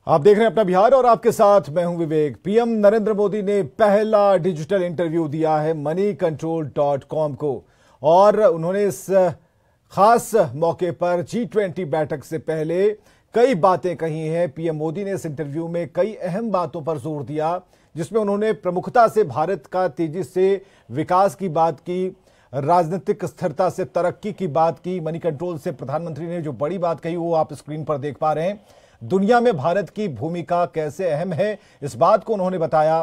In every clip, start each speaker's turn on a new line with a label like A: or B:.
A: आप देख रहे हैं अपना बिहार और आपके साथ मैं हूं विवेक। पीएम नरेंद्र मोदी ने पहला डिजिटल इंटरव्यू दिया है moneycontrol.com को और उन्होंने इस खास मौके पर G20 बैठक से पहले कई बातें कही हैं। पीएम मोदी ने इस इंटरव्यू में कई अहम बातों पर जोर दिया, जिसमें उन्होंने प्रमुखता से भारत का तेजी से विकास की बात की, राजनीतिक स्थिरता से तरक्की की बात की। मनी कंट्रोल से प्रधानमंत्री ने जो बड़ी बात कही वो आप स्क्रीन पर देख पा रहे हैं। दुनिया में भारत की भूमिका कैसे अहम है, इस बात को उन्होंने बताया।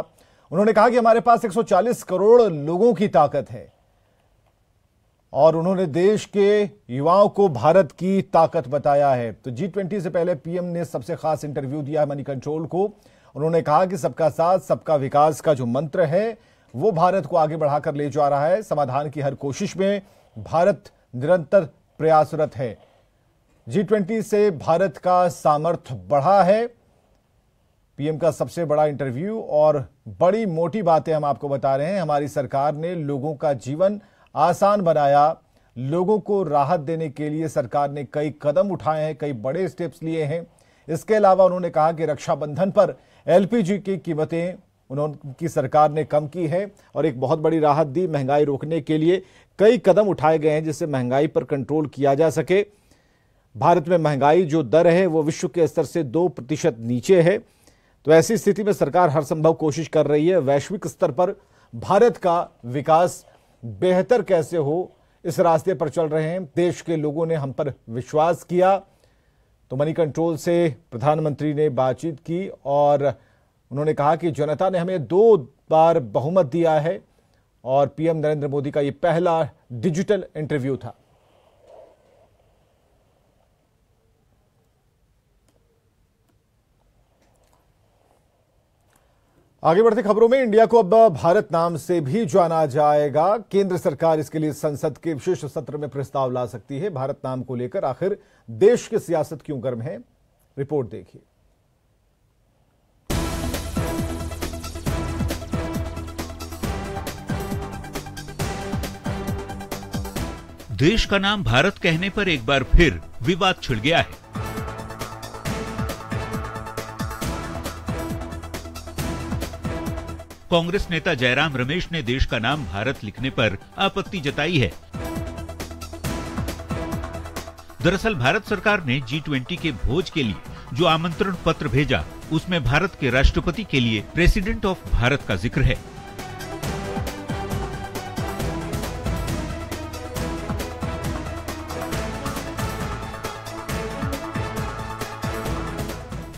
A: उन्होंने कहा कि हमारे पास 140 करोड़ लोगों की ताकत है और उन्होंने देश के युवाओं को भारत की ताकत बताया है। तो G20 से पहले पीएम ने सबसे खास इंटरव्यू दिया है मनी कंट्रोल को। उन्होंने कहा कि सबका साथ सबका विकास का जो मंत्र है वो भारत को आगे बढ़ाकर ले जा रहा है। समाधान की हर कोशिश में भारत निरंतर प्रयासरत है। G20 से भारत का सामर्थ्य बढ़ा है। पीएम का सबसे बड़ा इंटरव्यू और बड़ी मोटी बातें हम आपको बता रहे हैं। हमारी सरकार ने लोगों का जीवन आसान बनाया। लोगों को राहत देने के लिए सरकार ने कई कदम उठाए हैं, कई बड़े स्टेप्स लिए हैं। इसके अलावा उन्होंने कहा कि रक्षाबंधन पर LPG की कीमतें उनकी सरकार ने कम की है और एक बहुत बड़ी राहत दी। महंगाई रोकने के लिए कई कदम उठाए गए हैं जिससे महंगाई पर कंट्रोल किया जा सके। भारत में महंगाई जो दर है वो विश्व के स्तर से 2% नीचे है। तो ऐसी स्थिति में सरकार हर संभव कोशिश कर रही है। वैश्विक स्तर पर भारत का विकास बेहतर कैसे हो, इस रास्ते पर चल रहे हैं। देश के लोगों ने हम पर विश्वास किया। तो मनी कंट्रोल से प्रधानमंत्री ने बातचीत की और उन्होंने कहा कि जनता ने हमें 2 बार बहुमत दिया है और पीएम नरेंद्र मोदी का ये पहला डिजिटल इंटरव्यू था। आगे बढ़ते खबरों में, इंडिया को अब भारत नाम से भी जाना जाएगा। केंद्र सरकार इसके लिए संसद के विशेष सत्र में प्रस्ताव ला सकती है। भारत नाम को लेकर आखिर देश की सियासत क्यों गर्म है, रिपोर्ट देखिए।
B: देश का नाम भारत कहने पर एक बार फिर विवाद छिड़ गया है। कांग्रेस नेता जयराम रमेश ने देश का नाम भारत लिखने पर आपत्ति जताई है। दरअसल भारत सरकार ने G20 के भोज के लिए जो आमंत्रण पत्र भेजा उसमें भारत के राष्ट्रपति के लिए प्रेसिडेंट ऑफ भारत का जिक्र है।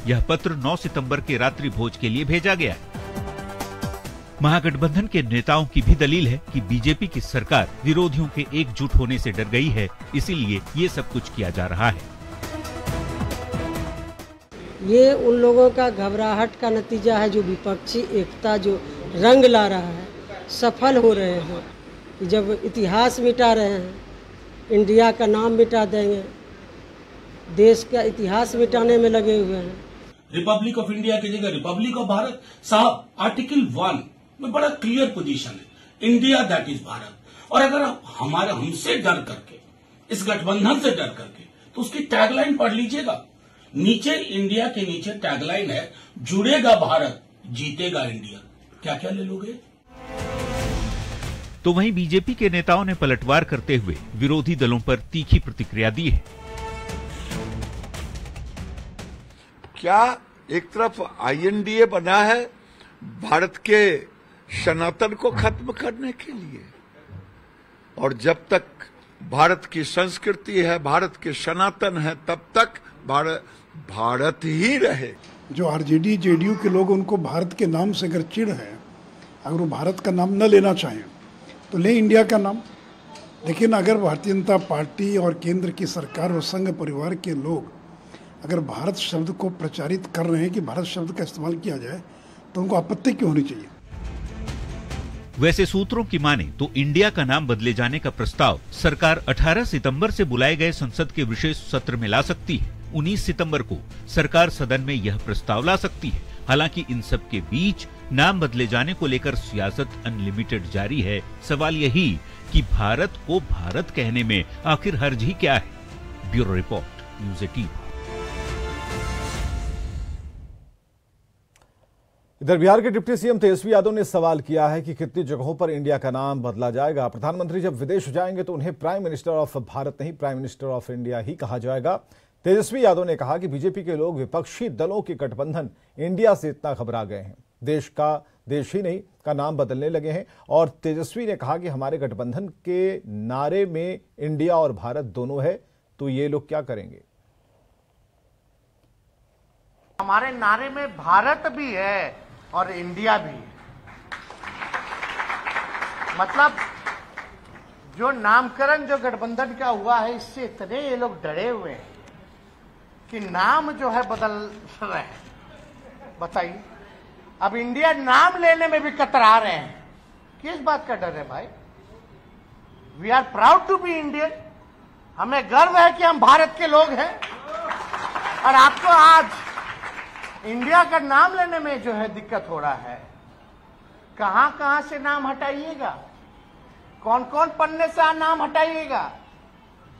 B: यह पत्र 9 सितंबर के रात्रि भोज के लिए भेजा गया है। महागठबंधन के नेताओं की भी दलील है कि बीजेपी की सरकार विरोधियों के एकजुट होने से डर गई है, इसीलिए ये सब कुछ किया जा रहा है।
C: ये उन लोगों का घबराहट का नतीजा है जो विपक्षी एकता जो रंग ला रहा है, सफल हो रहे हैं। जब इतिहास मिटा रहे हैं, इंडिया का नाम मिटा देंगे, देश का इतिहास मिटाने में लगे हुए हैं।
D: रिपब्लिक ऑफ इंडिया की जगह रिपब्लिक ऑफ भारत। साहब, आर्टिकल 1 में बड़ा क्लियर पोजीशन है, इंडिया दैट इज भारत। और अगर हमसे डर करके, इस गठबंधन से डर करके, तो उसकी टैगलाइन पढ़ लीजिएगा। नीचे इंडिया के नीचे टैगलाइन है, जुड़ेगा भारत, जीतेगा इंडिया। क्या क्या ले लोगे?
B: तो वहीं बीजेपी के नेताओं ने पलटवार करते हुए विरोधी दलों पर तीखी प्रतिक्रिया दी है।
E: क्या एक तरफ INDA बना है भारत के सनातन को खत्म करने के लिए, और जब तक भारत की संस्कृति है, भारत के सनातन है, तब तक भारत ही रहे।
F: जो RJD JDU के लोग, उनको भारत के नाम से अगर चिढ़ है, अगर वो भारत का नाम न लेना चाहें तो ले इंडिया का नाम। लेकिन अगर भारतीय जनता पार्टी और केंद्र की सरकार और संघ परिवार के लोग अगर भारत शब्द को प्रचारित कर रहे हैं कि भारत शब्द का इस्तेमाल किया जाए, तो उनको आपत्ति क्यों होनी चाहिए?
B: वैसे सूत्रों की माने तो इंडिया का नाम बदले जाने का प्रस्ताव सरकार 18 सितंबर से बुलाए गए संसद के विशेष सत्र में ला सकती है। 19 सितंबर को सरकार सदन में यह प्रस्ताव ला सकती है। हालांकि इन सब के बीच नाम बदले जाने को लेकर सियासत अनलिमिटेड जारी है। सवाल यही कि भारत को भारत कहने में आखिर हर्ज ही क्या है। Bureau report, news 18।
A: इधर बिहार के डिप्टी सीएम तेजस्वी यादव ने सवाल किया है कि कितनी जगहों पर इंडिया का नाम बदला जाएगा। प्रधानमंत्री जब विदेश जाएंगे तो उन्हें प्राइम मिनिस्टर ऑफ भारत नहीं, प्राइम मिनिस्टर ऑफ इंडिया ही कहा जाएगा। तेजस्वी यादव ने कहा कि बीजेपी के लोग विपक्षी दलों के गठबंधन इंडिया से इतना घबरा गए हैं, देश ही नहीं का नाम बदलने लगे हैं। और तेजस्वी ने कहा कि हमारे गठबंधन के नारे में इंडिया और भारत दोनों है, तो ये लोग क्या करेंगे।
G: हमारे नारे में भारत भी है और इंडिया भी है। मतलब जो नामकरण जो गठबंधन का हुआ है, इससे इतने ये लोग डरे हुए हैं कि नाम जो है बदल रहे हैं। बताइए, अब इंडिया नाम लेने में भी कतरा रहे हैं। किस बात का डर है भाई? We are proud to be Indian. हमें गर्व है कि हम भारत के लोग हैं। और आपको आज इंडिया का नाम लेने में जो है दिक्कत हो रहा है। कहां कहां से नाम हटाइएगा, कौन कौन पन्ने से नाम हटाइएगा।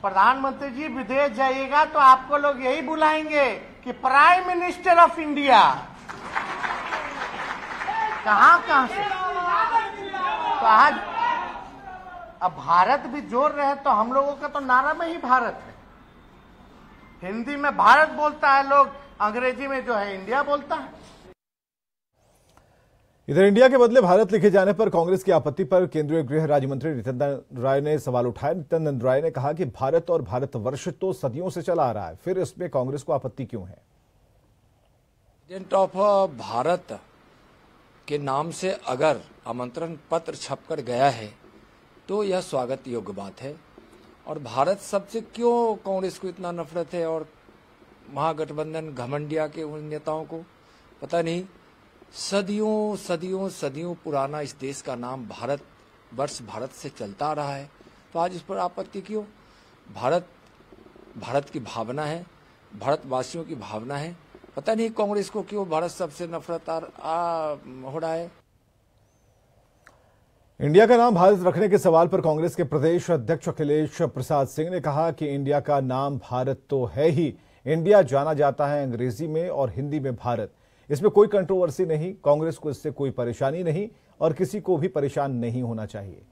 G: प्रधानमंत्री जी विदेश जाइएगा तो आपको लोग यही बुलाएंगे कि प्राइम मिनिस्टर ऑफ इंडिया। कहां कहां से? तो आज अब भारत भी जोड़ रहे हैं, तो हम लोगों का तो नारा में ही भारत है। हिंदी में भारत बोलता है लोग, अंग्रेजी में जो है इंडिया बोलता है।
A: इधर इंडिया के बदले भारत लिखे जाने पर कांग्रेस की आपत्ति पर केंद्रीय गृह राज्य मंत्री नित्यानंद राय ने सवाल उठाया। नित्यानंद राय ने कहा कि भारत और भारतवर्ष तो सदियों से चला आ रहा है, फिर इसमें कांग्रेस को आपत्ति क्यों है।
H: प्रेसिडेंट ऑफ भारत के नाम से अगर आमंत्रण पत्र छपकर गया है तो यह स्वागत योग्य बात है। और भारत शब्द से क्यों कांग्रेस को इतना नफरत है और महागठबंधन घमंडिया के उन नेताओं को पता नहीं। सदियों सदियों सदियों पुराना इस देश का नाम भारत वर्ष भारत से चलता आ रहा है, तो आज इस पर आपत्ति क्यों। भारत की भावना है, भारतवासियों की भावना है। पता नहीं कांग्रेस को क्यों भारत सबसे नफरत हो रहा है।
A: इंडिया का नाम भारत रखने के सवाल पर कांग्रेस के प्रदेश अध्यक्ष अखिलेश प्रसाद सिंह ने कहा कि इंडिया का नाम भारत तो है ही, इंडिया जाना जाता है अंग्रेजी में और हिंदी में भारत। इसमें कोई कंट्रोवर्सी नहीं, कांग्रेस को इससे कोई परेशानी नहीं और किसी को भी परेशान नहीं होना चाहिए।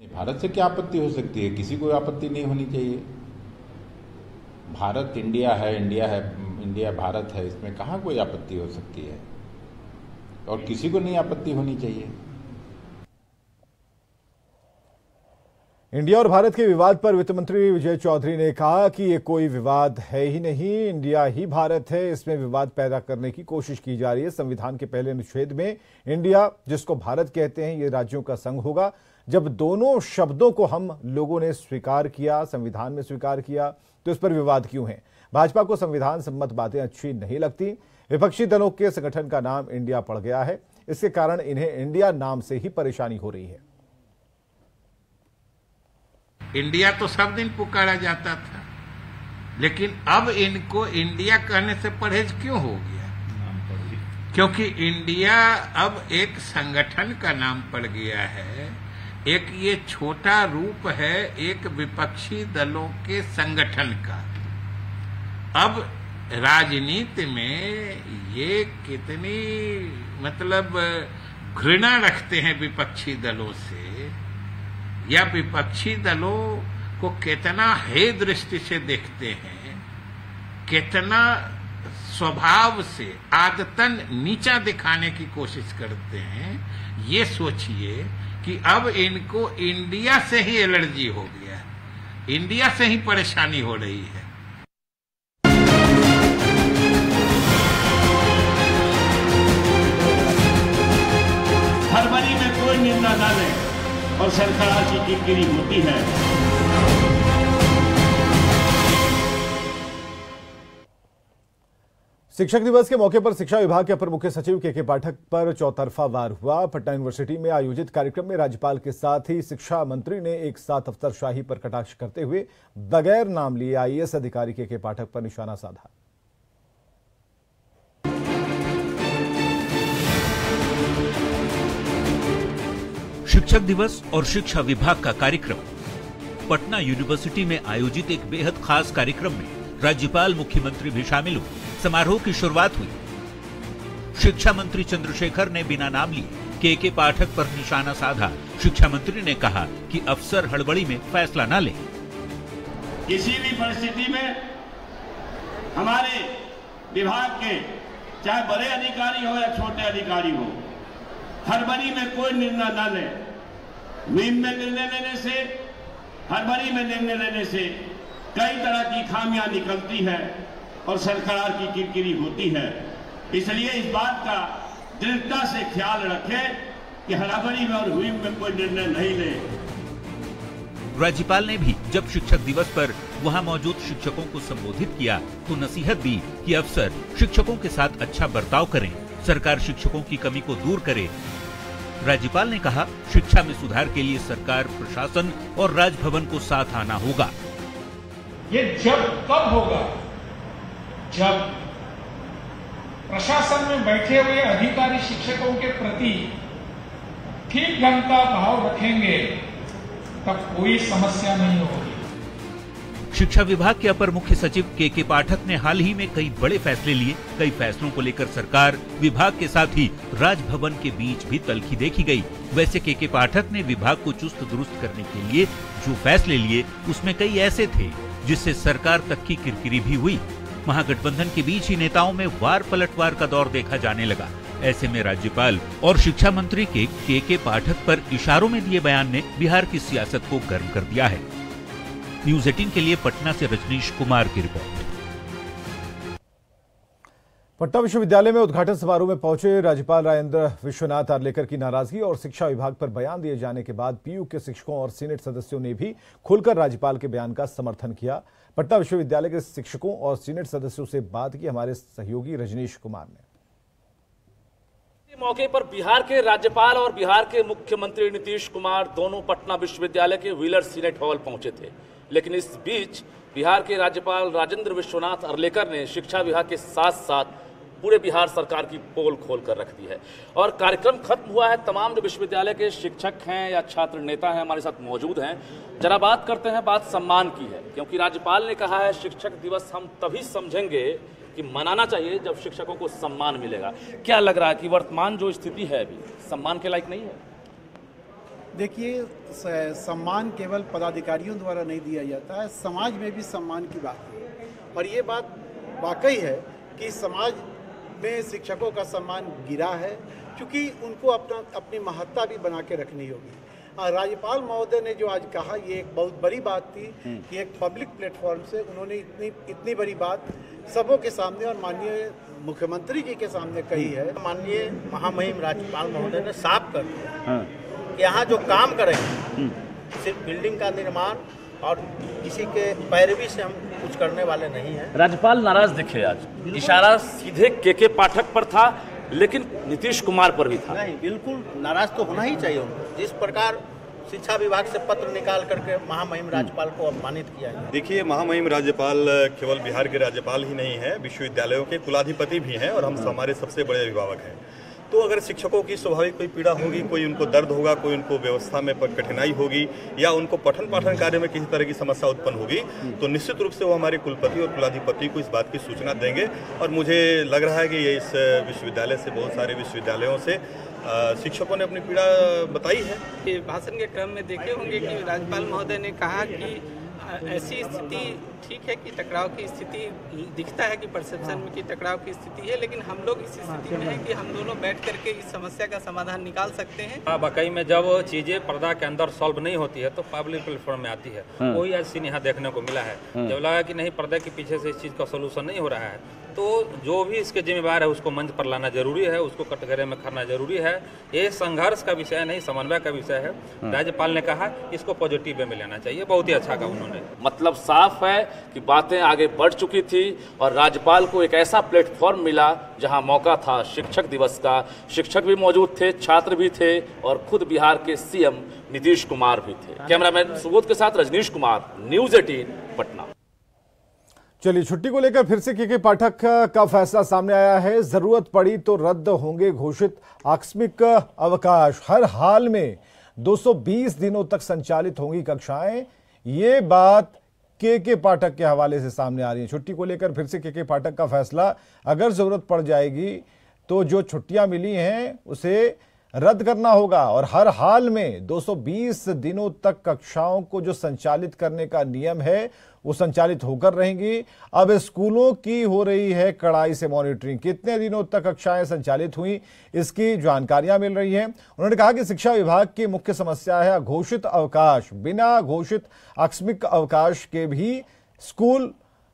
I: भारत से क्या आपत्ति हो सकती है? किसी को आपत्ति नहीं होनी चाहिए। भारत इंडिया है, इंडिया भारत है, इसमें कहाँ कोई आपत्ति हो सकती है और किसी को नहीं आपत्ति होनी चाहिए।
A: इंडिया और भारत के विवाद पर वित्त मंत्री विजय चौधरी ने कहा कि ये कोई विवाद है ही नहीं, इंडिया ही भारत है, इसमें विवाद पैदा करने की कोशिश की जा रही है। संविधान के पहले अनुच्छेद में इंडिया, जिसको भारत कहते हैं, ये राज्यों का संघ होगा। जब दोनों शब्दों को हम लोगों ने स्वीकार किया, संविधान में स्वीकार किया, तो इस पर विवाद क्यों है। भाजपा को संविधान सम्मत बातें अच्छी नहीं लगती। विपक्षी दलों के संगठन का नाम इंडिया पड़ गया है, इसके कारण इन्हें इंडिया नाम से ही परेशानी हो रही है।
J: इंडिया तो सब दिन पुकारा जाता था, लेकिन अब इनको इंडिया कहने से परहेज क्यों हो गया? क्योंकि इंडिया अब एक संगठन का नाम पड़ गया है, एक ये छोटा रूप है एक विपक्षी दलों के संगठन का। अब राजनीति में ये कितनी मतलब घृणा रखते हैं विपक्षी दलों से, या विपक्षी दलों को कितना हे दृष्टि से देखते हैं, कितना स्वभाव से आदतन नीचा दिखाने की कोशिश करते हैं। ये सोचिए कि अब इनको इंडिया से ही एलर्जी हो गया, इंडिया से ही परेशानी हो रही है।
D: फरवरी में कोई निंदा न ले और सरकार की किरकिरी होती है।
A: शिक्षक दिवस के मौके पर शिक्षा विभाग के अपर मुख्य सचिव के पाठक पर चौतरफा वार हुआ। पटना यूनिवर्सिटी में आयोजित कार्यक्रम में राज्यपाल के साथ ही शिक्षा मंत्री ने एक साथ अफसरशाही पर कटाक्ष करते हुए बगैर नाम लिए आईएएस अधिकारी के पाठक पर निशाना साधा।
B: शिक्षक दिवस और शिक्षा विभाग का कार्यक्रम। पटना यूनिवर्सिटी में आयोजित एक बेहद खास कार्यक्रम में राज्यपाल, मुख्यमंत्री भी शामिल हुए। समारोह की शुरुआत हुई। शिक्षा मंत्री चंद्रशेखर ने बिना नाम लिए के पाठक पर निशाना साधा। शिक्षा मंत्री ने कहा कि अफसर हड़बड़ी में फैसला न ले।
K: किसी भी परिस्थिति में हमारे विभाग के चाहे बड़े अधिकारी हो या छोटे अधिकारी हो, हड़बड़ी में कोई निर्णय न ले। मुहिम में निर्णय लेने से, हड़बड़ी में निर्णय लेने से कई तरह की खामियां निकलती है और सरकार की किरकिरी होती है। इसलिए इस बात का दृढ़ता से ख्याल रखें कि हड़बड़ी में और मुहिम में कोई निर्णय नहीं ले।
B: राज्यपाल ने भी जब शिक्षक दिवस पर वहां मौजूद शिक्षकों को संबोधित किया तो नसीहत दी कि अफसर शिक्षकों के साथ अच्छा बर्ताव करें, सरकार शिक्षकों की कमी को दूर करे। राज्यपाल ने कहा, शिक्षा में सुधार के लिए सरकार, प्रशासन और राजभवन को साथ आना होगा।
L: ये जब कब होगा जब प्रशासन में बैठे हुए अधिकारी शिक्षकों के प्रति ठीक ढंग का भाव रखेंगे, तब कोई समस्या नहीं होगी।
B: शिक्षा विभाग के अपर मुख्य सचिव के पाठक ने हाल ही में कई बड़े फैसले लिए। कई फैसलों को लेकर सरकार, विभाग के साथ ही राजभवन के बीच भी तल्खी देखी गई। वैसे के पाठक ने विभाग को चुस्त दुरुस्त करने के लिए जो फैसले लिए, उसमें कई ऐसे थे जिससे सरकार तक की किरकिरी भी हुई। महागठबंधन के बीच ही नेताओं में वार पलटवार का दौर देखा जाने लगा। ऐसे में राज्यपाल और शिक्षा मंत्री के पाठक पर इशारों में दिए बयान ने बिहार की सियासत को गर्म कर दिया है। न्यूज़ 18 के लिए पटना से रजनीश कुमार की रिपोर्ट।
A: पटना विश्वविद्यालय में उद्घाटन समारोह में पहुंचे राज्यपाल राजेंद्र विश्वनाथ आर्लेकर की नाराजगी और शिक्षा विभाग पर बयान दिए जाने के बाद पीयू के शिक्षकों और सीनेट सदस्यों ने भी खुलकर राज्यपाल के बयान का समर्थन किया। पटना विश्वविद्यालय के शिक्षकों और सीनेट सदस्यों से बात की हमारे सहयोगी रजनीश कुमार ने।
M: मौके पर बिहार के राज्यपाल और बिहार के मुख्यमंत्री नीतीश कुमार दोनों पटना विश्वविद्यालय के व्हीलर सीनेट हॉल पहुंचे थे, लेकिन इस बीच बिहार के राज्यपाल राजेंद्र विश्वनाथ आर्लेकर ने शिक्षा विभाग के साथ साथ पूरे बिहार सरकार की पोल खोल कर रख दी है और कार्यक्रम खत्म हुआ है। तमाम जो विश्वविद्यालय के शिक्षक हैं या छात्र नेता हैं हमारे साथ मौजूद हैं। जरा बात करते हैं, बात सम्मान की है, क्योंकि राज्यपाल ने कहा है शिक्षक दिवस हम तभी समझेंगे कि मनाना चाहिए जब शिक्षकों को सम्मान मिलेगा। क्या लग रहा है कि वर्तमान जो स्थिति है अभी सम्मान के लायक नहीं है?
N: देखिए, सम्मान केवल पदाधिकारियों द्वारा नहीं दिया जाता है, समाज में भी सम्मान की बात है और ये बात वाकई है कि समाज में शिक्षकों का सम्मान गिरा है, क्योंकि उनको अपनी महत्ता भी बना के रखनी होगी। राज्यपाल महोदय ने जो आज कहा, ये एक बहुत बड़ी बात थी कि एक पब्लिक प्लेटफॉर्म से उन्होंने इतनी बड़ी बात सबों के सामने और माननीय मुख्यमंत्री जी के सामने कही है।
G: माननीय महामहिम राज्यपाल महोदय ने साफ कर दिया कि यहाँ जो काम करेंगे सिर्फ बिल्डिंग का निर्माण और किसी के पैरवी से हम कुछ करने वाले नहीं हैं।
M: राज्यपाल नाराज दिखे आज, इशारा सीधे के पाठक पर था लेकिन नीतीश कुमार पर भी था।
G: नहीं, बिल्कुल नाराज तो होना ही चाहिए उनको। जिस प्रकार शिक्षा विभाग से पत्र निकाल करके महामहिम राज्यपाल को अपमानित किया है।
O: देखिए, महामहिम राज्यपाल केवल बिहार के राज्यपाल ही नहीं है, विश्वविद्यालयों के कुलाधिपति भी हैं और हम हमारे सबसे बड़े अभिभावक हैं। तो अगर शिक्षकों की स्वाभाविक कोई पीड़ा होगी, कोई उनको दर्द होगा, कोई उनको व्यवस्था में कठिनाई होगी या उनको पठन पाठन कार्य में किसी तरह की समस्या उत्पन्न होगी, तो निश्चित रूप से वो हमारे कुलपति और कुलाधिपति को इस बात की सूचना देंगे। और मुझे लग रहा है कि ये इस विश्वविद्यालय से बहुत सारे विश्वविद्यालयों से शिक्षकों ने अपनी पीड़ा बताई है।
P: भाषण के क्रम में देखे होंगे कि राज्यपाल महोदय ने कहा कि ऐसी स्थिति ठीक है कि टकराव की स्थिति दिखता है कि परसेप्शन में कि टकराव की स्थिति है, लेकिन हम लोग इस स्थिति में है कि हम दोनों बैठ करके इस समस्या का समाधान निकाल सकते हैं।
Q: वाकई में जब चीजें पर्दा के अंदर सॉल्व नहीं होती है तो पब्लिक प्लेटफॉर्म में आती है। वही आज सीन यहाँ देखने को मिला है। जब लगा कि नहीं, पर्दे के पीछे से इस चीज का सोल्यूशन नहीं हो रहा है, तो जो भी इसके जिम्मेवार है उसको मंच पर लाना जरूरी है, उसको कटघरे में करना जरूरी है। ये संघर्ष का विषय नहीं, समन्वय का विषय है। राज्यपाल ने कहा इसको पॉजिटिव वे में लेना चाहिए, बहुत ही अच्छा कहा उन्होंने।
M: मतलब साफ है कि बातें आगे बढ़ चुकी थी और राज्यपाल को एक ऐसा प्लेटफॉर्म मिला जहां मौका था शिक्षक दिवस का। शिक्षक भी मौजूद थे, छात्र भी थे और खुद बिहार के सीएम नीतीश कुमार भी थे। कैमरामैन सुबोध के साथ रजनीश कुमार, न्यूज़ 18 पटना।
A: चलिए, छुट्टी को लेकर फिर से के पाठक का फैसला सामने आया है। जरूरत पड़ी तो रद्द होंगे घोषित आकस्मिक अवकाश। हर हाल में 220 दिनों तक संचालित होंगी कक्षाएं। ये बात के पाठक के हवाले से सामने आ रही है। छुट्टी को लेकर फिर से के पाठक का फैसला, अगर जरूरत पड़ जाएगी तो जो छुट्टियां मिली हैं उसे रद्द करना होगा और हर हाल में 220 दिनों तक कक्षाओं को जो संचालित करने का नियम है वो संचालित होकर रहेंगी। अब स्कूलों की हो रही है कड़ाई से मॉनिटरिंग, कितने दिनों तक कक्षाएं संचालित हुई इसकी जानकारियां मिल रही हैं। उन्होंने कहा कि शिक्षा विभाग की मुख्य समस्या है अघोषित अवकाश। बिना घोषित आकस्मिक अवकाश के भी स्कूल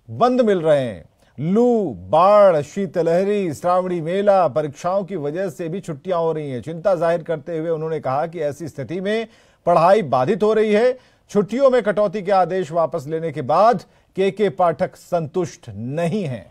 A: बंद मिल रहे हैं। लू, बाढ़, शीतलहरी, श्रावणी मेला, परीक्षाओं की वजह से भी छुट्टियां हो रही हैं। चिंता जाहिर करते हुए उन्होंने कहा कि ऐसी स्थिति में पढ़ाई बाधित हो रही है। छुट्टियों में कटौती के आदेश वापस लेने के बाद के पाठक संतुष्ट नहीं हैं।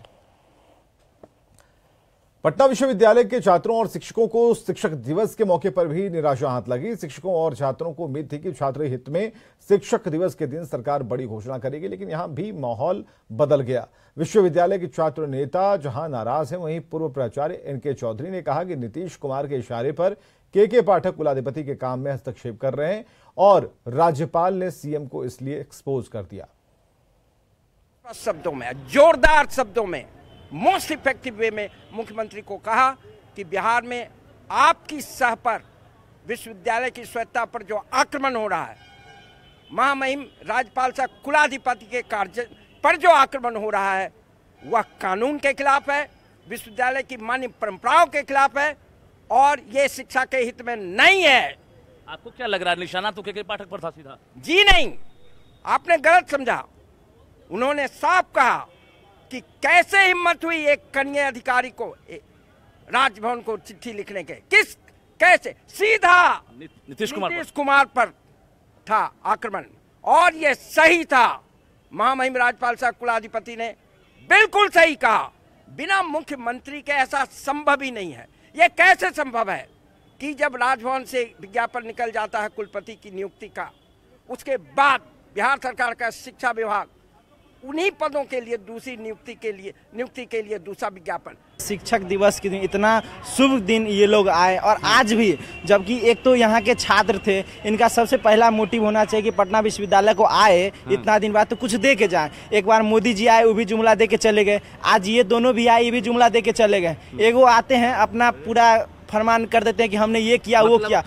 A: पटना विश्वविद्यालय के छात्रों और शिक्षकों को शिक्षक दिवस के मौके पर भी निराशा हाथ लगी। शिक्षकों और छात्रों को उम्मीद थी कि छात्र हित में शिक्षक दिवस के दिन सरकार बड़ी घोषणा करेगी, लेकिन यहां भी माहौल बदल गया। विश्वविद्यालय के छात्र नेता जहां नाराज हैं, वहीं पूर्व प्राचार्य एनके चौधरी ने कहा कि नीतीश कुमार के इशारे पर के पाठक कुलाधिपति के काम में हस्तक्षेप कर रहे हैं और राज्यपाल ने सीएम को इसलिए एक्सपोज कर दिया।
R: शब्दों में, जोरदार शब्दों में, मोस्ट इफेक्टिव वे में मुख्यमंत्री को कहा कि बिहार में आपकी सह पर विश्वविद्यालय की स्वायत्तता पर जो आक्रमण हो रहा है, महामहिम राज्यपाल साहब कुलाधिपति के कार्य पर जो आक्रमण हो रहा है, वह कानून के खिलाफ है, विश्वविद्यालय की मान्य परंपराओं के खिलाफ है और ये शिक्षा के हित में नहीं है।
M: आपको क्या लग रहा है, निशाना तो के पाठक पर था सीधा?
R: जी नहीं, आपने गलत समझा। उन्होंने साफ कहा कि कैसे हिम्मत हुई एक कनीय अधिकारी को राजभवन को चिट्ठी लिखने के, कैसे सीधा नीतीश कुमार पर था आक्रमण और ये सही था। महामहिम राज्यपाल साहब कुलाधिपति ने बिल्कुल सही कहा। बिना मुख्यमंत्री के ऐसा संभव ही नहीं है। ये कैसे संभव है कि जब राजभवन से विज्ञापन निकल जाता है कुलपति की नियुक्ति का, उसके बाद बिहार सरकार का शिक्षा विभाग उन्हीं पदों के लिए दूसरी नियुक्ति के लिए दूसरा विज्ञापन।
S: शिक्षक दिवस के दिन इतना शुभ दिन ये लोग आए और आज भी, जबकि एक तो यहाँ के छात्र थे, इनका सबसे पहला मोटिव होना चाहिए कि पटना विश्वविद्यालय को आए इतना दिन बाद तो कुछ दे के जाए। एक बार मोदी जी आए, वो भी जुमला दे के चले गए। आज ये दोनों भी आए, ये भी जुमला दे के चले गए। एगो आते हैं अपना पूरा फरमान कर देते हैं कि हमने ये किया वो किया।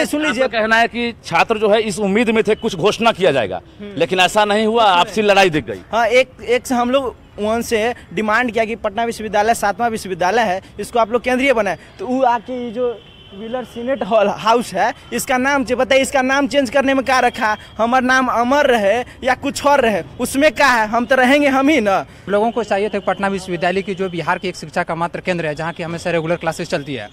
S: सुन लीजिए,
M: कहना है कि छात्र जो है इस उम्मीद में थे कुछ घोषणा किया जाएगा, लेकिन ऐसा नहीं हुआ, आपसी लड़ाई दिख गई।
S: हाँ, एक से हम लोग वहाँ से डिमांड किया कि पटना विश्वविद्यालय 7वां विश्वविद्यालय है, इसको आप लोग केंद्रीय बनाए। तो वो आके जो व्हीलर सीनेट हॉल हाउस है, इसका नाम बताइए, इसका नाम चेंज करने में क्या रखा? हमारा नाम अमर रहे या कुछ और रहे, उसमें क्या है? हम तो रहेंगे हम ही ना।
T: लोगों को चाहिए था पटना विश्वविद्यालय की जो बिहार की एक शिक्षा का मात्र केंद्र है, जहाँ की हमेशा रेगुलर क्लासेस चलती है,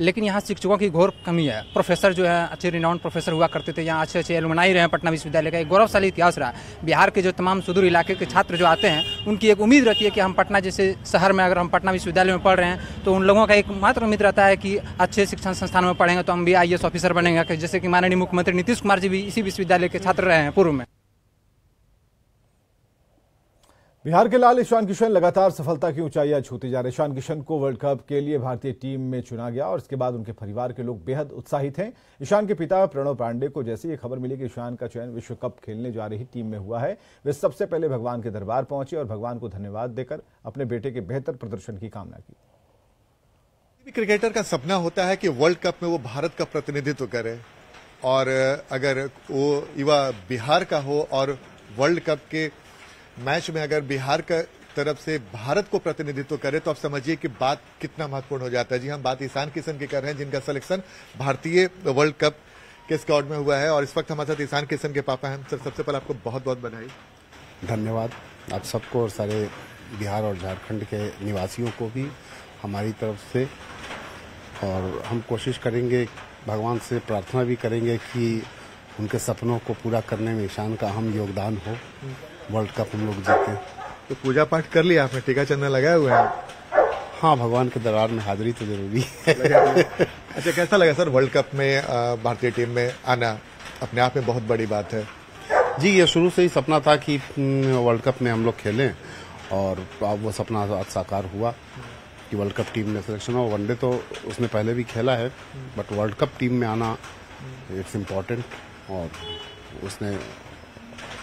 T: लेकिन यहाँ शिक्षकों की घोर कमी है। प्रोफेसर जो है अच्छे रिनाउंड प्रोफेसर हुआ करते थे, यहाँ अच्छे एलुमनाई रहे हैं। पटना विश्वविद्यालय का एक गौरवशाली इतिहास रहा। बिहार के जो तमाम सुदूर इलाके के छात्र जो आते हैं, उनकी एक उम्मीद रहती है कि हम पटना जैसे शहर में अगर हम पटना विश्वविद्यालय में पढ़ रहे हैं तो उन लोगों का एक मात्र उम्मीद रहता है कि अच्छे शिक्षण संस्थानों में पढ़ेंगे तो हम भी IAS ऑफिसर बनेंगे, जैसे कि माननीय मुख्यमंत्री नीतीश कुमार जी भी इसी विश्वविद्यालय के छात्र रहे हैं पूर्व में।
A: बिहार के लाल ईशान किशन लगातार सफलता की ऊंचाइयां छूते जा रहे। ईशान किशन को वर्ल्ड कप के लिए भारतीय टीम में चुना गया और इसके बाद उनके परिवार के लोग बेहद उत्साहित हैं। ईशान के पिता प्रणव पांडे को जैसे ये खबर मिली कि ईशान का चयन विश्व कप खेलने जा रही टीम में हुआ है, वे सबसे पहले भगवान के दरबार पहुंचे और भगवान को धन्यवाद देकर अपने बेटे के बेहतर प्रदर्शन की कामना की।
U: क्रिकेटर का सपना होता है कि वर्ल्ड कप में वो भारत का प्रतिनिधित्व करे, और अगर वो युवा बिहार का हो और वर्ल्ड कप के मैच में अगर बिहार का तरफ से भारत को प्रतिनिधित्व करे तो आप समझिए कि बात कितना महत्वपूर्ण हो जाता है। जी हम बात ईशान किशन की कर रहे हैं, जिनका सिलेक्शन भारतीय वर्ल्ड कप के स्क्वाड में हुआ है और इस वक्त हमारे साथ ईशान किशन के पापा हैं। सर, सबसे पहले आपको बहुत बहुत बधाई।
V: धन्यवाद आप सबको और सारे बिहार और झारखंड के निवासियों को भी हमारी तरफ से, और हम कोशिश करेंगे, भगवान से प्रार्थना भी करेंगे कि उनके सपनों को पूरा करने में ईशान का अहम योगदान हो, वर्ल्ड कप हम लोग जीते।
U: तो पूजा पाठ कर लिया आपने, टीका चंदन लगाए हुए हैं?
V: हाँ, भगवान के दरबार में हाजिरी तो जरूरी है।
U: अच्छा, कैसा लगा सर वर्ल्ड कप में भारतीय टीम में आना? अपने आप में बहुत बड़ी बात है।
V: जी, ये शुरू से ही सपना था कि वर्ल्ड कप में हम लोग खेलें और अब वो सपना आज साकार हुआ कि वर्ल्ड कप टीम में सिलेक्शन हो। वनडे तो उसने पहले भी खेला है, बट वर्ल्ड कप टीम में आना इट्स इम्पोर्टेंट, और उसने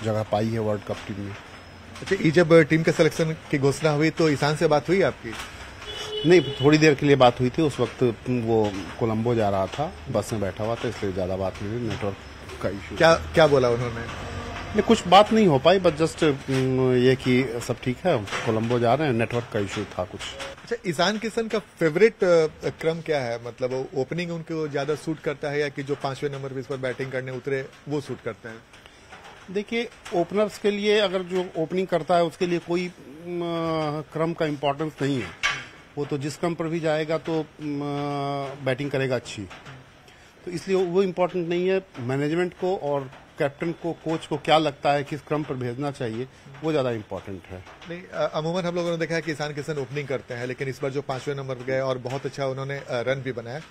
V: जगह पाई है वर्ल्ड कप टीम में।
U: अच्छा, ये जब टीम के सिलेक्शन की घोषणा हुई तो ईशान से बात हुई आपकी?
V: नहीं, थोड़ी देर के लिए बात हुई थी। उस वक्त वो कोलंबो जा रहा था, बस में बैठा हुआ था, इसलिए ज्यादा बात नहीं हुई। नेटवर्क का इशू।
U: क्या बोला उन्होंने?
V: नहीं, कुछ बात नहीं हो पाई, बस जस्ट ये कि सब ठीक है, कोलंबो जा रहे हैं, नेटवर्क का इशू था कुछ।
U: अच्छा, ईशान किशन का फेवरेट क्रम क्या है? मतलब ओपनिंग उनको ज्यादा सूट करता है या कि जो 5वें नंबर पे इस पर बैटिंग करने उतरे वो सूट करते हैं?
V: देखिए, ओपनर्स के लिए अगर जो ओपनिंग करता है उसके लिए कोई क्रम का इम्पोर्टेंस नहीं है। वो तो जिस क्रम पर भी जाएगा तो बैटिंग करेगा अच्छी, तो इसलिए वो इम्पोर्टेंट नहीं है। मैनेजमेंट को और कैप्टन को, कोच को क्या लगता है किस क्रम पर भेजना चाहिए, वो ज्यादा इम्पोर्टेंट है।
U: नहीं, अमूमन हम लोगों ने देखा है कि ईशान किशन ओपनिंग करते हैं, लेकिन इस बार जो 5वें नंबर पर गए और बहुत अच्छा उन्होंने रन भी बनाया।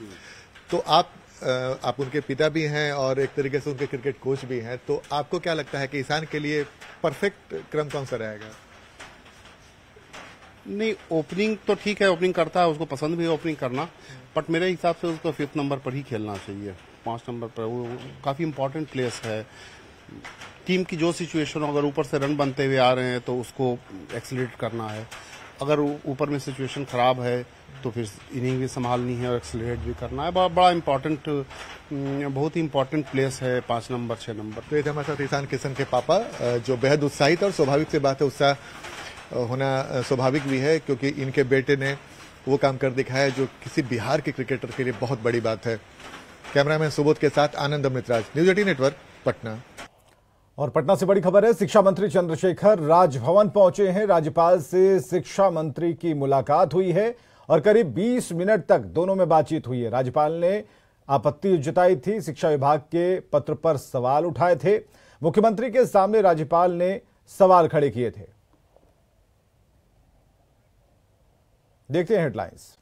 U: तो आप उनके पिता भी हैं और एक तरीके से उनके क्रिकेट कोच भी हैं, तो आपको क्या लगता है कि ईशान के लिए परफेक्ट क्रम कौन सा रहेगा?
V: नहीं, ओपनिंग तो ठीक है, ओपनिंग करता है, उसको पसंद भी है ओपनिंग करना, बट मेरे हिसाब से उसको 5th नंबर पर ही खेलना चाहिए। 5 नंबर पर वो काफी इंपॉर्टेंट प्लेस है। टीम की जो सिचुएशन हो, अगर ऊपर से रन बनते हुए आ रहे हैं तो उसको एक्सीलरेट करना है। अगर ऊपर में सिचुएशन खराब है तो फिर इनिंग भी संभालनी है और एक्सीलरेट भी करना है। बड़ा इंपॉर्टेंट, बहुत ही इंपॉर्टेंट प्लेस है 5 नंबर 6 नंबर।
U: तो ये थे हमारे साथ ईशान किशन के पापा, जो बेहद उत्साहित और स्वाभाविक सी बात है, उत्साह होना स्वाभाविक भी है, क्योंकि इनके बेटे ने वो काम कर दिखाया जो किसी बिहार के क्रिकेटर के लिए बहुत बड़ी बात है। कैमरामैन सुबोध के साथ आनंद अमृतराज, न्यूज 18 नेटवर्क, पटना।
A: और पटना से बड़ी खबर है, शिक्षा मंत्री चंद्रशेखर राजभवन पहुंचे हैं। राज्यपाल से शिक्षा मंत्री की मुलाकात हुई है और करीब 20 मिनट तक दोनों में बातचीत हुई है। राज्यपाल ने आपत्ति जताई थी, शिक्षा विभाग के पत्र पर सवाल उठाए थे। मुख्यमंत्री के सामने राज्यपाल ने सवाल खड़े किए थे। देखते हैं हेडलाइंस।